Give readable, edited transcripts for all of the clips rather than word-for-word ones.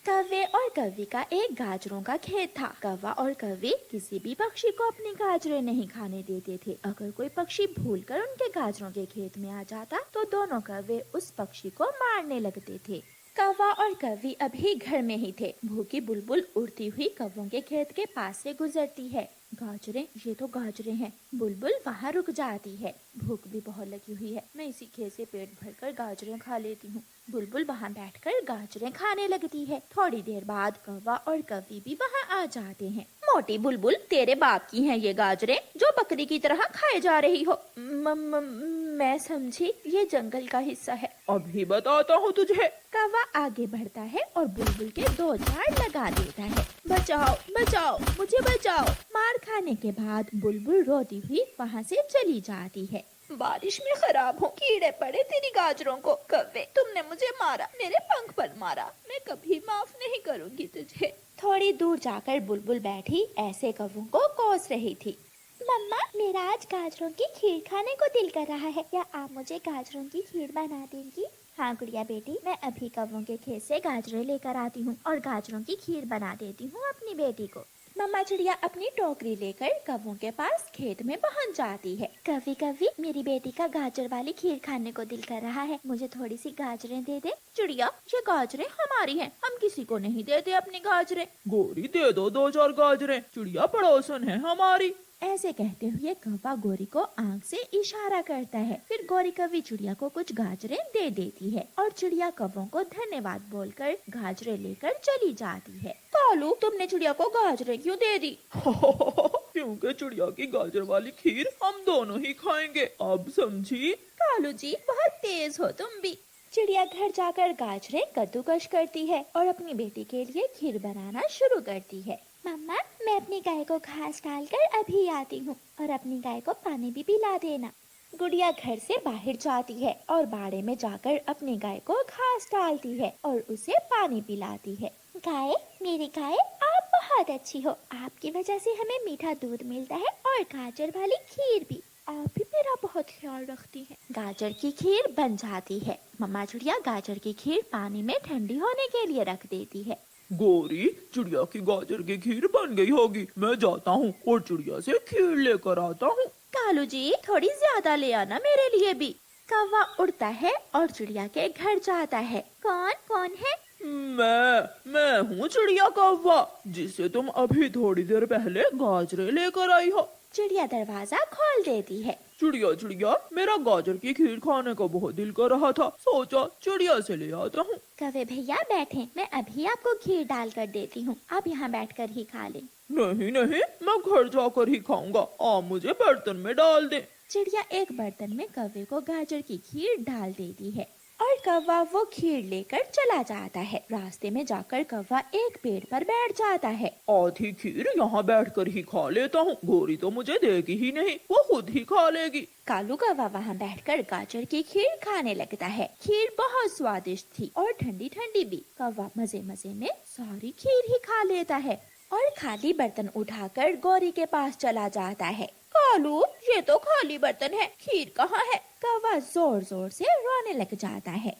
कौवे और कौवी का एक गाजरों का खेत था। कौवा और कौवी किसी भी पक्षी को अपनी गाजरें नहीं खाने देते थे। अगर कोई पक्षी भूलकर उनके गाजरों के खेत में आ जाता तो दोनों कौवे उस पक्षी को मारने लगते थे। कौवा और कौवी अभी घर में ही थे। भूखी बुलबुल उड़ती हुई कौवों के खेत के पास से गुजरती है। गाजरें, ये तो गाजरें हैं। बुलबुल वहाँ रुक जाती है। भूख भी बहुत लगी हुई है, मैं इसी खेत से पेट भरकर गाजरें खा लेती हूँ। बुलबुल वहाँ बैठकर गाजरें खाने लगती है। थोड़ी देर बाद कौवा और कौवी भी वहाँ आ जाते हैं। मोटी बुलबुल, तेरे बाप की हैं ये गाजरें जो बकरी की तरह खाए जा रही हो। मैं समझी, ये जंगल का हिस्सा है। अभी बताता हूँ तुझे। कौवा आगे बढ़ता है और बुलबुल के दो झाड़ लगा देता है। बचाओ बचाओ, मुझे बचाओ। मार खाने के बाद बुलबुल रोती हुई वहाँ से चली जाती है। बारिश में खराब हो, कीड़े पड़े तेरी गाजरों को। कौवे, तुमने मुझे मारा, मेरे पंख पर मारा, मैं कभी माफ नहीं करूँगी तुझे। थोड़ी दूर जाकर बुलबुल बैठी ऐसे कौवों को कोस रही थी। मम्मा, मेरा आज गाजरों की खीर खाने को दिल कर रहा है, क्या आप मुझे गाजरों की खीर बना देंगी? हाँ गुड़िया बेटी, मैं अभी कौवों के खेत से गाजरें लेकर आती हूँ और गाजरों की खीर बना देती हूँ अपनी बेटी को। मम्मा चिड़िया अपनी टोकरी लेकर कौवों के पास खेत में पहुँच जाती है। कौवी कौवी, मेरी बेटी का गाजर वाली खीर खाने को दिल कर रहा है, मुझे थोड़ी सी गाजरें दे दे। चिड़िया, ये गाजरें हमारी हैं, हम किसी को नहीं देते अपनी गाजरें। गोरी, दे दो 2-4 गाजरें, चिड़िया पड़ोसन है हमारी। ऐसे कहते हुए कौवा गोरी को आंख से इशारा करता है। फिर गोरी कौवी चिड़िया को कुछ गाजरें दे देती है और चिड़िया कौवों को धन्यवाद बोलकर गाजरें लेकर चली जाती है। कालू, तुमने चिड़िया को गाजरें क्यों दे दी? क्योंकि चिड़िया की गाजर वाली खीर हम दोनों ही खाएंगे, अब समझी? कालू जी, बहुत तेज हो तुम भी। चिड़िया घर जाकर गाजरें कद्दूकस करती है और अपनी बेटी के लिए खीर बनाना शुरू करती है। मम्मा, मैं अपनी गाय को घास डालकर अभी आती हूँ और अपनी गाय को पानी भी पिला देना। गुड़िया घर से बाहर जाती है और बाड़े में जाकर अपनी गाय को घास डालती है और उसे पानी पिलाती है। गाय, मेरी गाय, आप बहुत अच्छी हो, आपकी वजह से हमें मीठा दूध मिलता है और गाजर वाली खीर भी। आप भी मेरा बहुत ख्याल रखती हैं। गाजर की खीर बन जाती है। मम्मा चिड़िया गाजर की खीर पानी में ठंडी होने के लिए रख देती है। गोरी, चिड़िया की गाजर की खीर बन गई होगी, मैं जाता हूँ और चिड़िया से खीर लेकर आता हूँ। कालू जी, थोड़ी ज्यादा ले आना मेरे लिए भी। कौवा उड़ता है और चिड़िया के घर जाता है। कौन कौन है? मैं हूँ चिड़िया कौवा, जिससे तुम अभी थोड़ी देर पहले गाजरें लेकर आई हो। चिड़िया दरवाजा खोल देती है। चिड़िया चिड़िया, मेरा गाजर की खीर खाने का बहुत दिल कर रहा था, सोचा चिड़िया से ले आता हूँ। कौवे भैया बैठे, मैं अभी आपको खीर डाल कर देती हूँ, आप यहाँ बैठकर ही खा लें। नहीं नहीं, मैं घर जाकर ही खाऊंगा, आप मुझे बर्तन में डाल दे। चिड़िया एक बर्तन में कौवे को गाजर की खीर डाल देती है और कौवा वो खीर लेकर चला जाता है। रास्ते में जाकर कौवा एक पेड़ पर बैठ जाता है। आधी खीर यहाँ बैठकर ही खा लेता हूँ, गोरी तो मुझे देगी ही नहीं, वो खुद ही खा लेगी। कालू कौवा वहाँ बैठकर गाजर की खीर खाने लगता है। खीर बहुत स्वादिष्ट थी और ठंडी ठंडी भी। कौवा मजे मजे में सारी खीर ही खा लेता है और खाली बर्तन उठाकर गौरी के पास चला जाता है। कालू, ये तो खाली बर्तन है, खीर कहाँ है? कौवा जोर जोर से रोने लग जाता है।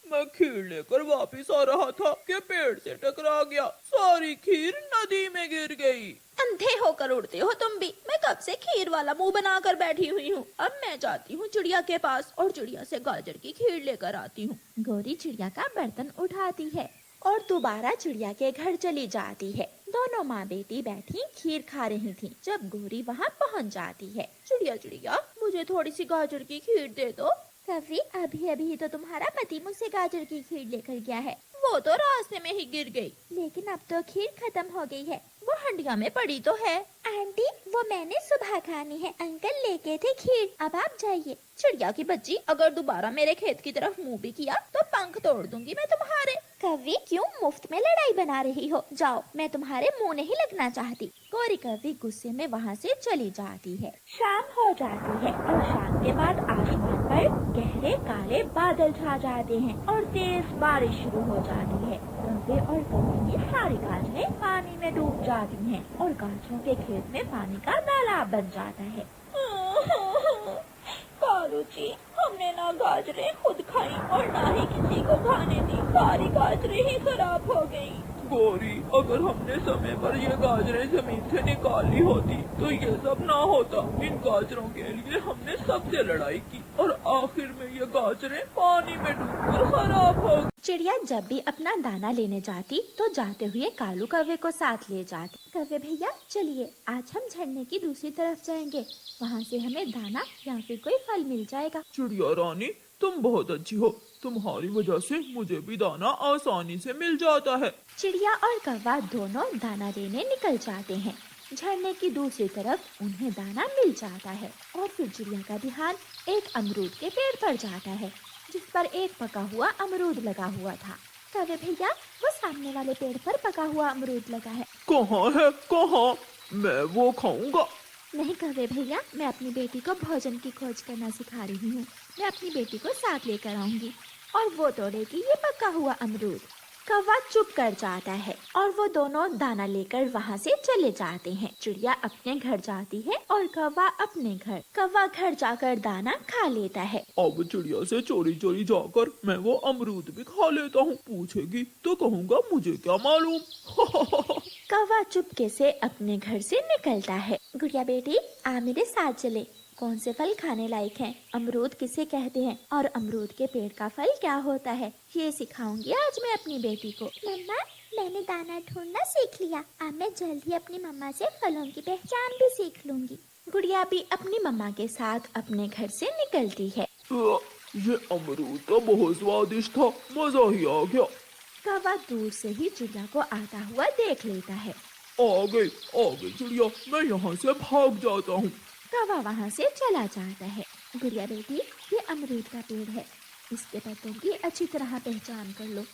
मैं खीर लेकर वापिस आ रहा था कि पेड़ से टकरा गया, सारी खीर नदी में गिर गई। अंधे होकर उड़ते हो तुम भी, मैं कब से खीर वाला मुंह बनाकर बैठी हुई हूँ। अब मैं जाती हूँ चिड़िया के पास और चिड़िया से गाजर की खीर लेकर आती हूँ। गौरी चिड़िया का बर्तन उठाती है और दोबारा चिड़िया के घर चली जाती है। दोनों माँ बेटी बैठी खीर खा रही थी जब गौरी वहाँ पहुँच जाती है। चिड़िया चिड़िया, मुझे थोड़ी सी गाजर की खीर दे दो। कौवी, अभी अभी तो तुम्हारा पति मुझसे गाजर की खीर लेकर गया है, वो तो रास्ते में ही गिर गई। लेकिन अब तो खीर खत्म हो गई है, वो हंडिया में पड़ी तो है। आंटी, वो मैंने सुबह खानी है, अंकल लेके थे खीर, अब आप जाइए। चिड़िया की बच्ची, अगर दोबारा मेरे खेत की तरफ मुंह भी किया तो पंख तोड़ दूंगी मैं तुम्हारे। कौवी, क्यों मुफ्त में लड़ाई बना रही हो? जाओ, मैं तुम्हारे मुंह नहीं लगना चाहती। गौरी कौवी गुस्से में वहाँ से चली जाती है। शाम हो जाती है और शाम के बाद आसमान पर गहरे काले बादल छा जाते हैं और तेज बारिश शुरू हो जाती है। कौवे और कौवी की सारी गाजरें पानी में डूब जाती हैं और गाजरों के खेत में पानी का तालाब बन जाता है। कालू जी, हम हमने ना गाजरें खुद खाई और ना ही किसी को खाने दी, सारी गाजरें ही खराब हो गई। गौरी, अगर हमने समय पर ये गाजरें जमीन से निकाली होती तो ये सब ना होता। इन गाजरों के लिए हमने सबसे लड़ाई की और आखिर में ये गाजरें पानी में डूबकर खराब हो गई। चिड़िया जब भी अपना दाना लेने जाती तो जाते हुए कालू कौवे को साथ ले जाती। कौवे भैया चलिए, आज हम झरने की दूसरी तरफ जाएंगे, वहाँ से हमें दाना या फिर कोई फल मिल जाएगा। चिड़िया रानी, तुम बहुत अच्छी हो, तुम्हारी वजह से मुझे भी दाना आसानी से मिल जाता है। चिड़िया और कौवा दोनों दाना लेने निकल जाते हैं। झरने की दूसरी तरफ उन्हें दाना मिल जाता है और फिर चिड़िया का ध्यान एक अमरूद के पेड़ पर जाता है, जिस पर एक पका हुआ अमरूद लगा हुआ था। कौवे भैया, वो सामने वाले पेड़ पर पका हुआ अमरूद लगा है। कहाँ है, कहाँ? मैं वो खाऊंगा। नहीं कौवे भैया, मैं अपनी बेटी को भोजन की खोज करना सिखा रही हूँ। मैं अपनी बेटी को साथ लेकर आऊंगी और वो तोड़ेगी ये पका हुआ अमरूद। कौवा चुप कर जाता है और वो दोनों दाना लेकर वहाँ से चले जाते हैं। चिड़िया अपने घर जाती है और कौवा अपने घर। कौवा घर जाकर दाना खा लेता है। अब चिड़िया से चोरी चोरी जाकर मैं वो अमरूद भी खा लेता हूँ। पूछेगी तो कहूँगा मुझे क्या मालूम। कौवा चुपके से अपने घर से निकलता है। गुड़िया बेटी, आ मेरे साथ चले। कौन से फल खाने लायक हैं? अमरूद किसे कहते हैं और अमरूद के पेड़ का फल क्या होता है, ये सिखाऊंगी आज मैं अपनी बेटी को। मम्मा, मैंने दाना ढूंढना सीख लिया। अब मैं जल्द ही अपनी मम्मा से फलों की पहचान भी सीख लूंगी। गुड़िया भी अपनी मम्मा के साथ अपने घर से निकलती है। ये अमरूद तो बहुत स्वादिष्ट था, मजा ही आ गया। कौवा दूर से ही चिड़िया को आता हुआ देख लेता है। आ गई चिड़िया, मैं यहाँ से भाग जाता हूँ। कौवा वहाँ से चला जाता है। गुड़िया बेटी, ये अमरूद का पेड़ है, इसके पत्तों की अच्छी तरह पहचान कर लो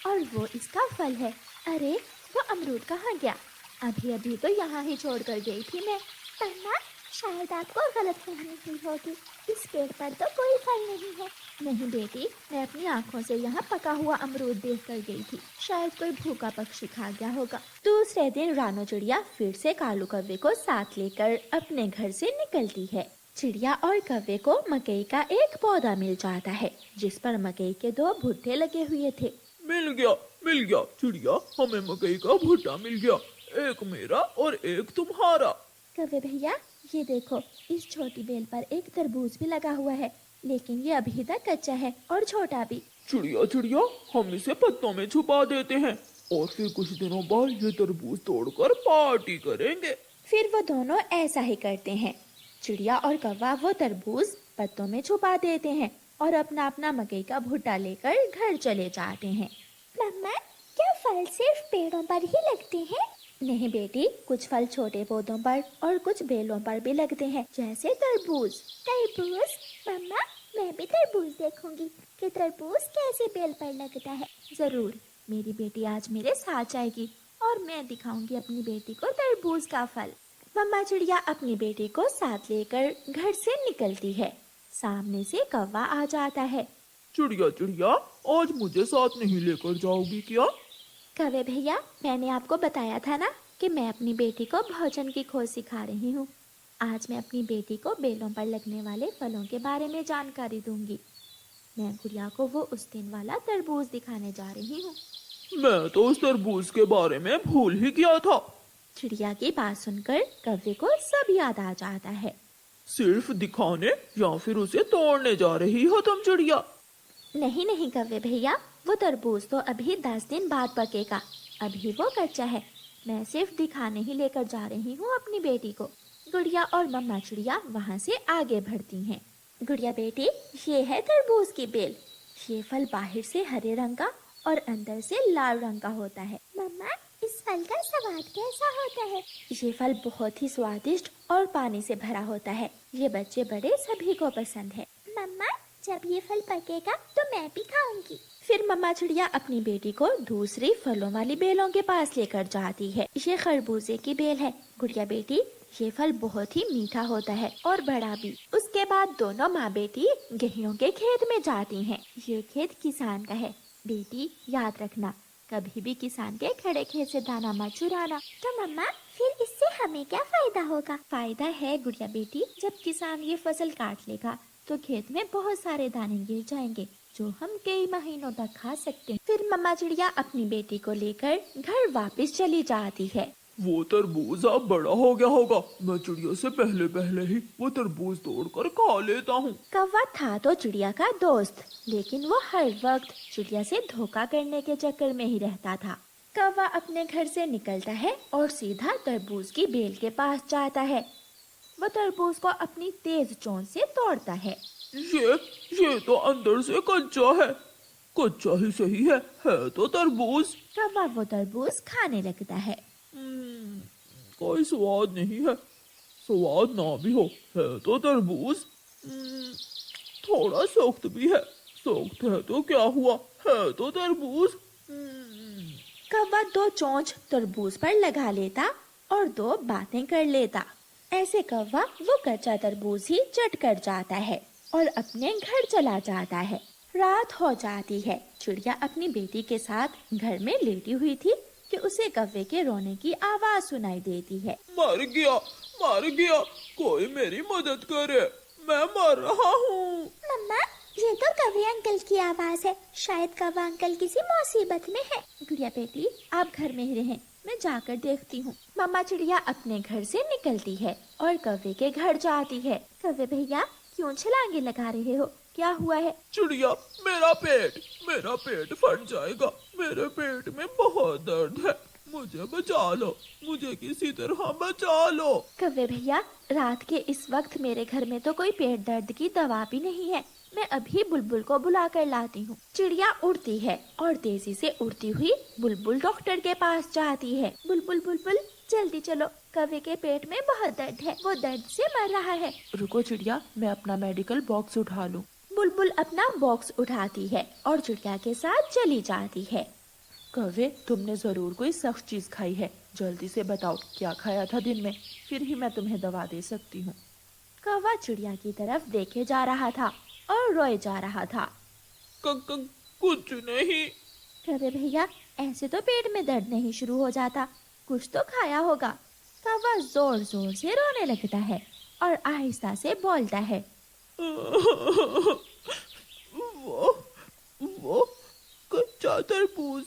और वो इसका फल है। अरे वो अमरूद कहाँ गया? अभी अभी तो यहाँ ही छोड़ कर गई थी मैं। मम्मा, शायद आपको गलतफहमी हुई होगी। इस पेड़ पर तो कोई फल नहीं है। नहीं बेटी, मैं अपनी आँखों से यहाँ पका हुआ अमरूद देख कर गई थी। शायद कोई भूखा पक्षी खा गया होगा। दूसरे दिन रानो चिड़िया फिर से कालू कौवे को साथ लेकर अपने घर से निकलती है। चिड़िया और कौवे को मकई का एक पौधा मिल जाता है, जिस पर मकई के 2 भुट्टे लगे हुए थे। मिल गया चिड़िया, हमें मकई का भुट्टा मिल गया। एक मेरा और एक तुम्हारा। कौवे भैया, ये देखो, इस छोटी बेल पर एक तरबूज भी लगा हुआ है, लेकिन ये अभी तक कच्चा है और छोटा भी। चिड़िया, हम इसे पत्तों में छुपा देते हैं और फिर कुछ दिनों बाद ये तरबूज तोड़कर पार्टी करेंगे। फिर वो दोनों ऐसा ही करते हैं। चिड़िया और कौवा वो तरबूज पत्तों में छुपा देते हैं और अपना अपना मकई का भुट्टा लेकर घर चले जाते हैं। मम्मा, क्या फल सिर्फ पेड़ों पर ही लगते हैं? नहीं बेटी, कुछ फल छोटे पौधों पर और कुछ बेलों पर भी लगते हैं, जैसे तरबूज। तरबूज? मम्मा, मैं भी तरबूज देखूंगी कि तरबूज कैसे बेल पर लगता है। जरूर, मेरी बेटी आज मेरे साथ जाएगी और मैं दिखाऊंगी अपनी बेटी को तरबूज का फल। मम्मा चिड़िया अपनी बेटी को साथ लेकर घर से निकलती है। सामने से कौवा आ जाता है। चिड़िया, आज मुझे साथ नहीं लेकर जाओगी क्या? कौवे भैया, मैंने आपको बताया था ना कि मैं अपनी बेटी को भोजन की खोज सिखा रही हूँ। आज मैं अपनी बेटी को बेलों पर लगने वाले फलों के बारे में जानकारी दूंगी। मैं गुड़िया को वो उस दिन वाला तरबूज दिखाने जा रही हूँ। मैं तो उस तरबूज के बारे में भूल ही गया था। चिड़िया की बात सुनकर कौवे को सब याद आ जाता है। सिर्फ दिखाने या फिर उसे तोड़ने जा रही हो तुम चिड़िया? नहीं कौवे भैया, वो तरबूज तो अभी 10 दिन बाद पकेगा, अभी वो कच्चा है। मैं सिर्फ दिखाने ही लेकर जा रही हूँ अपनी बेटी को। गुड़िया और मम्मा चिड़िया वहाँ से आगे बढ़ती हैं। गुड़िया बेटी, ये है तरबूज की बेल। ये फल बाहर से हरे रंग का और अंदर से लाल रंग का होता है। मम्मा, इस फल का स्वाद कैसा होता है? ये फल बहुत ही स्वादिष्ट और पानी से भरा होता है। ये बच्चे बड़े सभी को पसंद है। मम्मा, जब ये फल पकेगा तो मैं भी खाऊंगी। फिर मम्मा चिड़िया अपनी बेटी को दूसरी फलों वाली बेलों के पास लेकर जाती है। ये खरबूजे की बेल है। गुड़िया बेटी, ये फल बहुत ही मीठा होता है और बड़ा भी। उसके बाद दोनों माँ बेटी गेहूं के खेत में जाती हैं। ये खेत किसान का है। बेटी याद रखना, कभी भी किसान के खड़े खेत से दाना मत चुराना। तो मम्मा, फिर इससे हमें क्या फायदा होगा? फायदा है गुड़िया बेटी, जब किसान ये फसल काट लेगा तो खेत में बहुत सारे दाने गिर जाएंगे जो हम कई महीनों तक खा सकते हैं। फिर मम्मा चिड़िया अपनी बेटी को लेकर घर वापस चली जाती है। वो तरबूज अब बड़ा हो गया होगा, मैं चिड़िया से पहले पहले ही वो तरबूज तोड़कर खा लेता हूँ। कौवा था तो चिड़िया का दोस्त, लेकिन वो हर वक्त चिड़िया से धोखा करने के चक्कर में ही रहता था। कौवा अपने घर से निकलता है और सीधा तरबूज की बेल के पास जाता है। वो तरबूज को अपनी तेज चोंच से तोड़ता है। ये तो अंदर से कच्चा है, कच्चा ही सही है तो तरबूज। कौवा वो तरबूज खाने लगता है। कोई स्वाद नहीं है, स्वाद ना भी है तो तरबूज। थोड़ा सख्त भी है, सख्त है तो क्या हुआ, है तो तरबूज। कौवा 2 चोंच तरबूज पर लगा लेता और 2 बातें कर लेता। ऐसे कौवा वो कच्चा तरबूज ही चट कर जाता है और अपने घर चला जाता है। रात हो जाती है। चिड़िया अपनी बेटी के साथ घर में लेटी हुई थी कि उसे कौवे के रोने की आवाज सुनाई देती है। मर गया, कोई मेरी मदद करे, मैं मर रहा हूँ। मम्मा, ये तो कौवे अंकल की आवाज है। शायद कौवा अंकल किसी मुसीबत में है। गुड़िया बेटी, आप घर में ही रहें, मैं जाकर देखती हूँ। मम्मा चिड़िया अपने घर से निकलती है और कौवे के घर जाती है। कौवे भैया, क्यों छलांगे लगा रहे हो, क्या हुआ है? चिड़िया, मेरा पेट फट जाएगा, मेरे पेट में बहुत दर्द है, मुझे बचा लो, मुझे किसी तरह बचा लो। कौवे भैया, रात के इस वक्त मेरे घर में तो कोई पेट दर्द की दवा भी नहीं है, मैं अभी बुलबुल को बुला कर लाती हूँ। चिड़िया उड़ती है और तेजी से उड़ती हुई बुलबुल डॉक्टर के पास जाती है। बुलबुल बुलबुल, जल्दी चलो, कौवे के पेट में बहुत दर्द है, वो दर्द से मर रहा है। रुको चिड़िया, मैं अपना मेडिकल बॉक्स उठा लूं। बुलबुल अपना बॉक्स उठाती है और चिड़िया के साथ चली जाती है। कौवे, तुमने जरूर कोई सख्त चीज खाई है, जल्दी से बताओ क्या खाया था दिन में, फिर ही मैं तुम्हें दवा दे सकती हूँ। कौवा चिड़िया की तरफ देखे जा रहा था और रोए जा रहा था। कुछ नहीं। कौवे भैया, ऐसे तो पेट में दर्द नहीं शुरू हो जाता, कुछ तो खाया होगा। कौवा जोर जोर से रोने लगता है और आहिस्ता से बोलता है। वो कच्चा तरबूज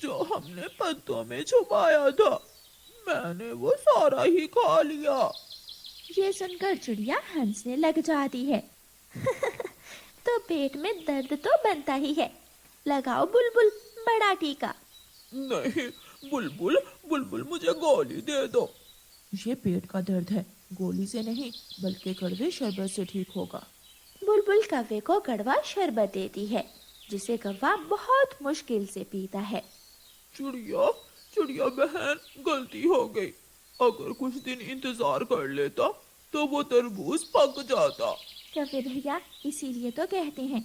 जो हमने पत्तों में छुपाया था, मैंने वो सारा ही खा लिया। ये सुनकर चिड़िया हंसने लग जाती है। तो पेट में दर्द तो बनता ही है, लगाओ बुलबुल बड़ा टीका। नहीं, बुलबुल मुझे गोली दे दो। ये पेट का दर्द है, गोली से नहीं बल्कि कड़वे शरबत से ठीक होगा। बुलबुल कौवे को कड़वा शरबत देती है, जिसे कौवा बहुत मुश्किल से पीता है। चिड़िया बहन, गलती हो गई, अगर कुछ दिन इंतजार कर लेता तो वो तरबूज पक जाता। कौवे भैया, इसीलिए तो कहते हैं